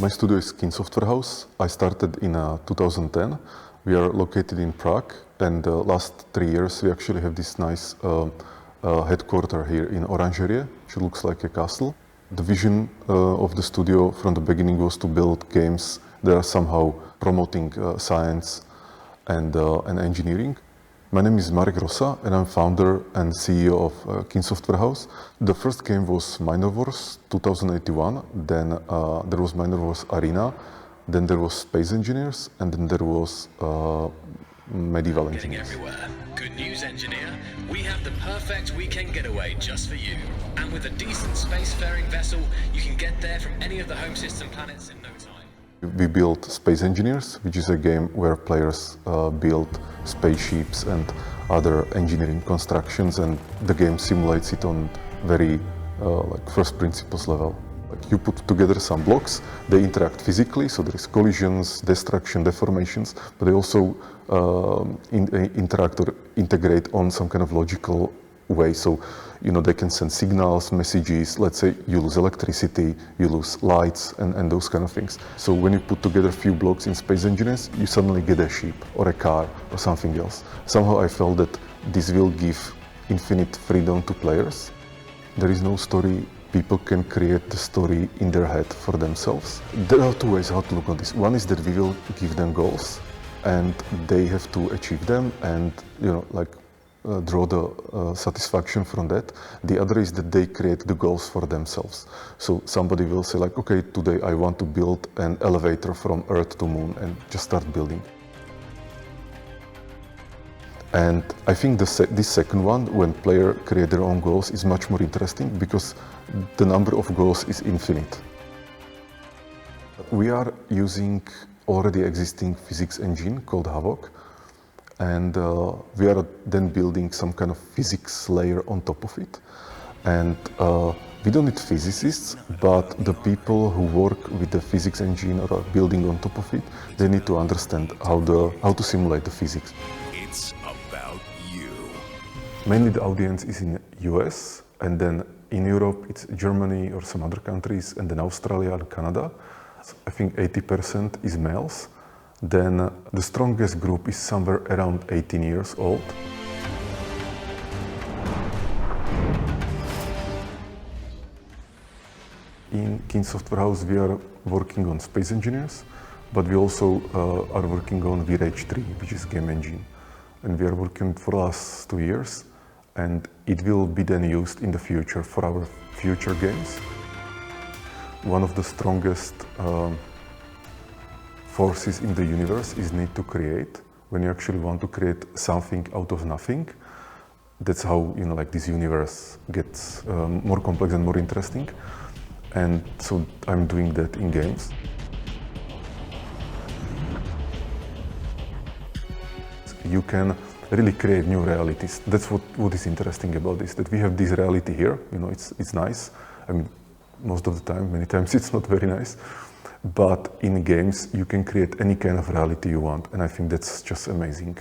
My studio is Kin Software House. I started in 2010. We are located in Prague, and the last 3 years we actually have this nice headquarter here in Orangerie, which looks like a castle. The vision of the studio from the beginning was to build games that are somehow promoting science and engineering. My name is Marek Rosa, and I'm founder and CEO of Kin Software House. The first game was Minor Wars 2081, then there was Minor Wars Arena, then there was Space Engineers, and then there was Medieval Engineers. Everywhere. Good news, engineer. We have the perfect weekend getaway just for you. And with a decent spacefaring vessel, you can get there from any of the home system planets in no time. We built Space Engineers, which is a game where players build spaceships and other engineering constructions, and the game simulates it on very like first principles level. Like you put together some blocks, they interact physically, so there is collisions, destruction, deformations, but they also interact or integrate on some kind of logical way. So, you know, they can send signals, messages. Let's say you lose electricity, you lose lights, and those kind of things. So when you put together a few blocks in Space Engineers, you suddenly get a ship or a car or something else. Somehow I felt that this will give infinite freedom to players. There is no story. People can create the story in their head for themselves. There are two ways how to look at this. One is that we will give them goals, and they have to achieve them, and draw the satisfaction from that. The other is that they create the goals for themselves. So somebody will say like, okay, today I want to build an elevator from Earth to Moon, and just start building. And I think this second one, when players create their own goals, is much more interesting because the number of goals is infinite. We are using already existing physics engine called Havok, and we are then building some kind of physics layer on top of it. And we don't need physicists, but the people who work with the physics engine or are building on top of it, they need to understand how to simulate the physics. It's about you. Mainly the audience is in US, and then in Europe it's Germany or some other countries, and then Australia and Canada. I think 80% is males. Then the strongest group is somewhere around 18 years old. In Kin Software House we are working on Space Engineers, but we also are working on VRage 3, which is game engine. And we are working for the last 2 years, and it will be then used in the future for our future games. One of the strongest forces in the universe is need to create. When you actually want to create something out of nothing, that's how, you know, like this universe gets more complex and more interesting. And so I'm doing that in games. You can really create new realities. That's what is interesting about this, that we have this reality here, you know, it's nice. I mean, most of the time, many times it's not very nice. But in games, you can create any kind of reality you want, and I think that's just amazing.